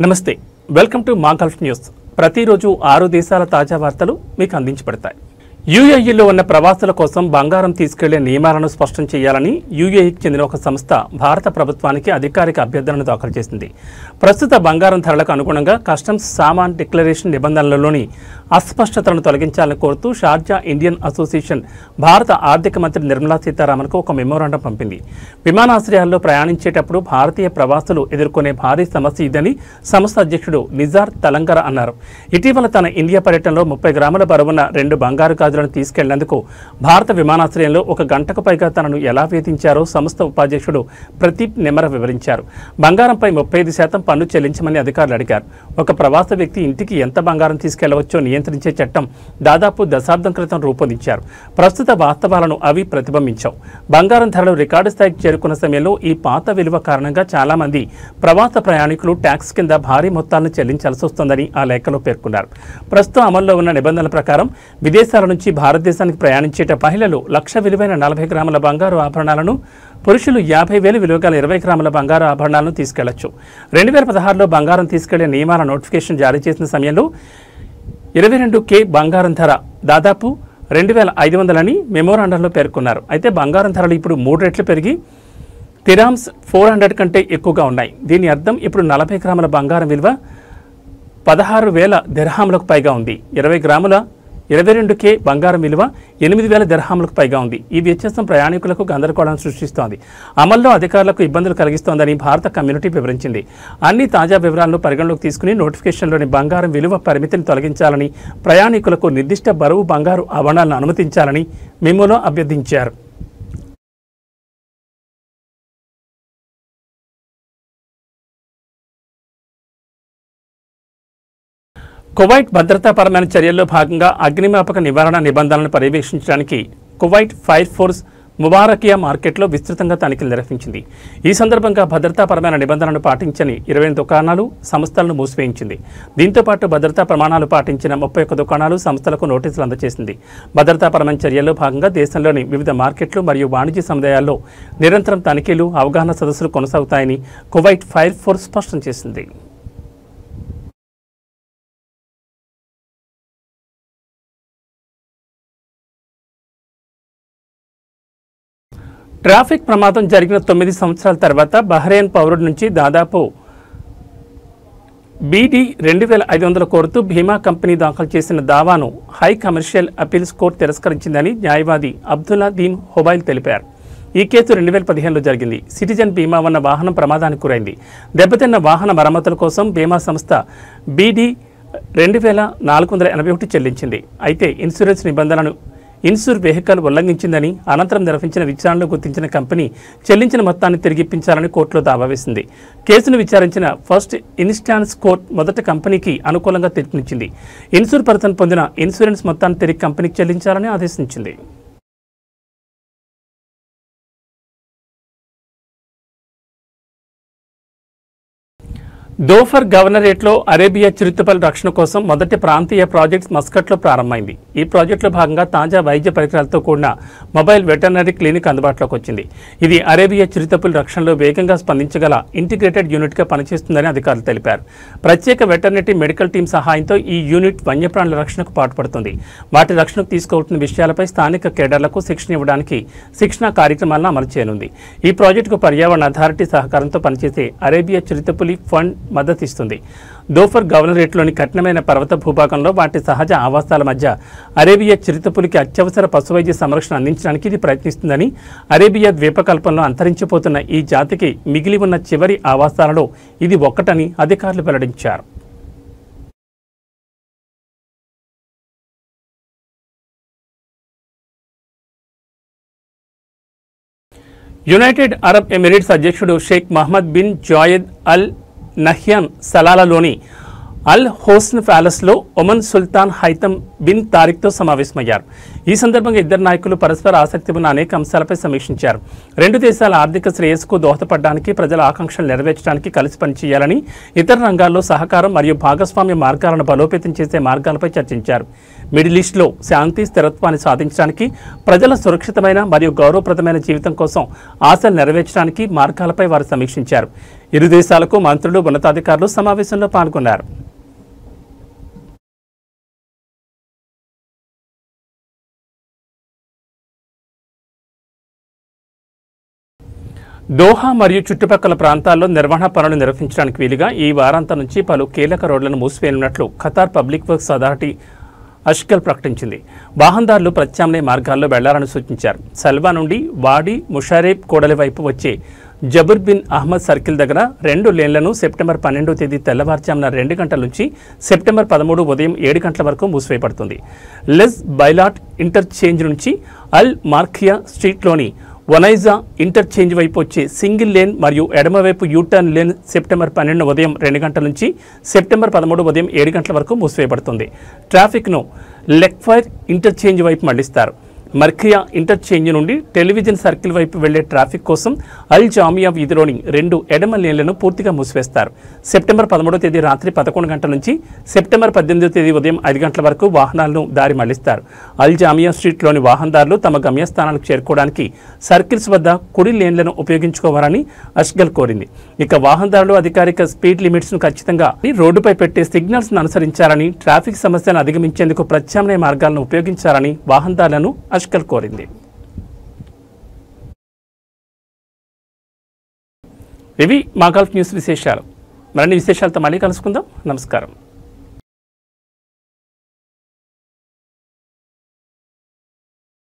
నమస్తే welcome to మా Gulf news ప్రతిరోజు 6 దేశాల తాజా వార్తలు మీకు అందించబడతాయి యుఏఈలో ఉన్న ప్రవాసుల కోసం బంగారం తీసుకెళ్లే నియమాలను స్పష్టం చేయాలని యుఏఈకి చెందిన ఒక సంస్థ భారత ప్రభుత్వానికి అధికారిక అభ్యర్థనను దాఖలు చేసింది ప్రస్తుత బంగారం ధరలకు అనుగుణంగా కస్టమ్స్ సామాన్ డిక్లరేషన్ నిబంధనలలోని అస్పష్టతలను తొలగించాలని కోరుతూ షార్జా ఇండియన్ అసోసియేషన్ భారత ఆర్థిక మంత్రి నిర్మలా సీతారామన్కు ఒక మెమోరాండం పంపింది విమానాశ్రయాల్లో ప్రయాణించేటప్పుడు భారతీయ ప్రవాసులు ఎదుర్కొనే భారీ సమస్య ఇదని సంస్థ అధ్యక్షుడు నిజార్ తలంగర అన్నారు ఇటీవల తన ఇండియా పర్యటనలో 30 గ్రాముల బరువున్న 2 బంగారు గాజులను తీసుకెళ్లేందుకు భారత విమానాశ్రయంలో 1 గంటకు పైగా తనను ఎలా వేధించారో సంస్థ ఉపాధ్యక్షుడు ప్రదీప్ నెమర వివరించారు బంగారంపై 35% పన్ను చెల్లించమని అధికారులు అడిగారు ఒక ప్రవాస వ్యక్తి ఇంటికి ఎంత బంగారం తీసుకెళ్లవచ్చో నియంత్రించే చట్టం దాదాపు దశాబ్దం క్రితం రూపొందించారు ప్రస్తుత వాస్తవాలను అవి ప్రతిబింబించావు బంగారం ధరలు రికార్డు స్థాయికి చేరుకున్న సమయంలో ఈ పాత విలువ కారణంగా చాలా మంది ప్రవాస ప్రయాణికులు ట్యాక్స్ కింద భారీ మొత్తాలను చెల్లించాల్సి వస్తోందని ఆ లేఖలో పేర్కొన్నారు ప్రస్తుతం అమల్లో ఉన్న నిబంధనల ప్రకారం విదేశాల నుంచి భారతదేశానికి ప్రయాణించేట మహిళలు 1,00,000 విలువైన 40 గ్రాముల బంగారు ఆభరణాలను పురుషులు 50,000 విలువ గల 20 గ్రాముల బంగారు ఆభరణాలను తీసుకెళ్లొచ్చు 2016లో బంగారం తీసుకెళ్లే నియమాల నోటిఫికేషన్ జారీ చేసిన సమయంలో 22K బంగారం ధర దాదాపు 2,500 అని మెమోరాండంలో పేర్కొన్నారు అయితే బంగారం ధరలు ఇప్పుడు 3 రెట్లు పెరిగి తిరామ్స్ 400 కంటే ఎక్కువగా ఉన్నాయి దీని అర్థం ఇప్పుడు 40 గ్రాముల బంగారం విలువ 16,000 దిర్హాములకు పైగా ఉంది 20 గ్రాముల 22K బంగారం విలువ 8,000 దిర్హాములకు పైగా ఉంది ఈ వ్యత్యాసం ప్రయాణికులకు గందరగోళం సృష్టిస్తోంది అమల్లో అధికారులకు ఇబ్బందులు కలిగిస్తోందని భారత కమ్యూనిటీ వివరించింది అన్ని తాజా వివరాలను పరిగణలోకి తీసుకుని నోటిఫికేషన్లోని బంగారం విలువ పరిమితిని తొలగించాలని ప్రయాణికులకు నిర్దిష్ట బరువు బంగారు ఆభరణాలను అనుమతించాలని మెమోలో అభ్యర్థించారు కువైట్ భద్రతాపరమైన చర్యల్లో భాగంగా అగ్నిమాపక నివారణ నిబంధనలను పర్యవేక్షించడానికి కువైట్ ఫైర్ ఫోర్స్ ముబారకియా మార్కెట్లో విస్తృతంగా తనిఖీలు నిర్వహించింది ఈ సందర్భంగా భద్రతాపరమైన నిబంధనలను పాటించని 20 దుకాణాలు సంస్థలను మూసివేయించింది దీంతో పాటు భద్రతా ప్రమాణాలు పాటించిన 31 దుకాణాలు సంస్థలకు నోటీసులు అందజేసింది భద్రతాపరమైన చర్యల్లో భాగంగా దేశంలోని వివిధ మార్కెట్లు మరియు వాణిజ్య సముదాయాల్లో నిరంతరం తనిఖీలు అవగాహన సదస్సులు కొనసాగుతాయని కువైట్ ఫైర్ ఫోర్స్ స్పష్టం చేసింది ట్రాఫిక్ ప్రమాదం జరిగిన 9 సంవత్సరాల తర్వాత బహ్రెయిన్ పౌరుడి నుంచి దాదాపు BD 2,500 కోరుతూ బీమా కంపెనీ దాఖలు చేసిన దావాను హై కమర్షియల్ అపీల్స్ కోర్టు తిరస్కరించిందని న్యాయవాది అబ్దుల్లా దీన్ హొబైల్ తెలిపారు ఈ కేసు 2015లో జరిగింది సిటిజన్ బీమా ఉన్న వాహనం ప్రమాదానికి గురైంది దెబ్బతిన్న వాహన మరమ్మతుల కోసం బీమా సంస్థ BD 2,481 చెల్లించింది అయితే ఇన్సూరెన్స్ నిబంధనలను ఇన్సూర్ వెహికల్ ఉల్లంఘించిందని అనంతరం నిర్వహించిన విచారణలో గుర్తించిన కంపెనీ చెల్లించిన మొత్తాన్ని తిరిగిప్పించాలని కోర్టులో దావా వేసింది కేసును విచారించిన ఫస్ట్ ఇన్స్టాన్స్ కోర్టు మొదట కంపెనీకి అనుకూలంగా తీర్పునిచ్చింది ఇన్సూర్ పర్సన్ పొందిన ఇన్సూరెన్స్ మొత్తాన్ని తిరిగి కంపెనీకి చెల్లించాలని ఆదేశించింది దోఫర్ గవర్నరేట్లో అరేబియా చిరుతపులి రక్షణ కోసం మొదటి ప్రాంతీయ ప్రాజెక్ట్ మస్కట్లో ప్రారంభమైంది ఈ ప్రాజెక్టులో భాగంగా తాజా వైద్య పరికరాలతో కూడిన మొబైల్ వెటర్నరీ క్లినిక్ అందుబాటులోకి వచ్చింది ఇది అరేబియా చిరుతపులి రక్షణలో వేగంగా స్పందించగల ఇంటిగ్రేటెడ్ యూనిట్గా పనిచేస్తుందని అధికారులు తెలిపారు ప్రత్యేక వెటర్నరీ మెడికల్ టీం సహాయంతో ఈ యూనిట్ వన్యప్రాణుల రక్షణకు పాటుపడుతుంది వాటి రక్షణకు తీసుకోవాల్సిన విషయాలపై స్థానిక కేడర్లకు శిక్షణ ఇవ్వడానికి శిక్షణా కార్యక్రమాలను అమలు చేయనుంది ఈ ప్రాజెక్టుకు పర్యావరణ అథారిటీ సహకారంతో పనిచేసే అరేబియా చిరుతపులి ఫండ్ మద్దతిస్తుంది దోఫర్ గవర్నరేట్లోని కఠినమైన పర్వత భూభాగంలో వాటి సహజ ఆవాసాల మధ్య అరేబియా చిరుతపులికి అత్యవసర పశువైద్య సంరక్షణ అందించడానికి ఇది ప్రయత్నిస్తుందని అరేబియా ద్వీపకల్పంలో అంతరించిపోతున్న ఈ జాతికి మిగిలి ఉన్న చివరి ఆవాసాలలో ఇది ఒక్కటని అధికారులు వెల్లడించారు యునైటెడ్ అరబ్ ఎమిరేట్స్ అధ్యక్షుడు Sheikh Mohammed bin Zayed Al Nahyan సలాలాలోని అల్ హోస్న్ ప్యాలెస్లో ఒమన్ సుల్తాన్ హైతమ్ బిన్ తారిక్తో సమావేశమయ్యారు ఈ సందర్భంగా ఇద్దరు నాయకులు పరస్పర ఆసక్తి ఉన్న అనేక అంశాలపై సమీక్షించారు రెండు దేశాల ఆర్థిక శ్రేయస్సుకు దోహదపడడానికి ప్రజల ఆకాంక్షలు నెరవేర్చడానికి కలిసి పనిచేయాలని ఇతర రంగాల్లో సహకారం మరియు భాగస్వామ్య మార్గాలను బలోపేతం చేసే మార్గాలపై చర్చించారు మిడిల్ ఈస్ట్లో శాంతి స్థిరత్వాన్ని సాధించడానికి ప్రజల సురక్షితమైన మరియు గౌరవప్రదమైన జీవితం కోసం ఆశలు నెరవేర్చడానికి మార్గాలపై వారు సమీక్షించారు ఇరు దేశాలకు మంత్రులు, ఉన్నతాధికారులు సమావేశంలో పాల్గొన్నారు. దోహా మరియు చుట్టుపక్కల ప్రాంతాల్లో నిర్వహణ పనులు నిర్వహించడానికి వీలుగా ఈ వారాంతం నుంచి పలు కీలక రోడ్లను మూసివేయనున్నట్లు ఖతార్ పబ్లిక్ వర్క్స్ అథారిటీ అష్కల్ ప్రకటించింది. వాహనదారులు ప్రత్యామ్నాయ మార్గాల్లో వెళ్లాలని సూచించారు. సల్వా నుండి వాడి ముషారేబ్ కూడలి వైపు వచ్చే జబుర్ బిన్ అహ్మద్ సర్కిల్ దగ్గర 2 లేన్లను సెప్టెంబర్ 12వ తేదీ తెల్లవారుజామున 2 గంటల నుంచి సెప్టెంబర్ 13 ఉదయం 7 గంటల వరకు మూసివేయబడుతుంది. లెస్ బైలాట్ ఇంటర్చేంజ్ నుంచి అల్ మార్ఖియా స్ట్రీట్లోని వనైజా ఇంటర్చేంజ్ వైపు వచ్చే సింగిల్ లేన్ మరియు ఎడమవైపు యూటర్న్ లేన్ సెప్టెంబర్ 12 ఉదయం 2 గంటల నుంచి సెప్టెంబర్ 13 ఉదయం 7 గంటల వరకు మూసివేయబడుతుంది. ట్రాఫిక్ను లెక్ఫైర్ ఇంటర్చేంజ్ వైపు మళ్లిస్తారు. మర్ఖియా ఇంటర్చేంజ్ నుండి టెలివిజన్ సర్కిల్ వైపు వెళ్లే ట్రాఫిక్ కోసం అల్ జామియా వీధిలోని 2 ఎడమ లేన్లను పూర్తిగా మూసివేస్తారు. సెప్టెంబర్ 13వ తేదీ రాత్రి 11 గంటల నుంచి సెప్టెంబర్ 18వ తేదీ ఉదయం 5 గంటల వరకు వాహనాలను దారి మళ్లిస్తారు. అల్ జామియా స్ట్రీట్లోని వాహనదారులు తమ గమ్యస్థానాలకు చేరుకోవడానికి సర్కిల్స్ వద్ద కుడి లేన్లను ఉపయోగించుకోవాలని అష్గల్ కోరింది. ఇక వాహనదారులు అధికారిక స్పీడ్ లిమిట్స్ను ఖచ్చితంగా రోడ్డుపై పెట్టే సిగ్నల్స్ను అనుసరించాలని, ట్రాఫిక్ సమస్యను అధిగమించేందుకు ప్రత్యామ్నాయ మార్గాలను ఉపయోగించాలని వాహనదారులను అష్కల్ కోరింది. ఇవి మా గల్ఫ్ న్యూస్ విశేషాలు. మరిన్ని విశేషాలతో మళ్ళీ కలుసుకుందాం. నమస్కారం.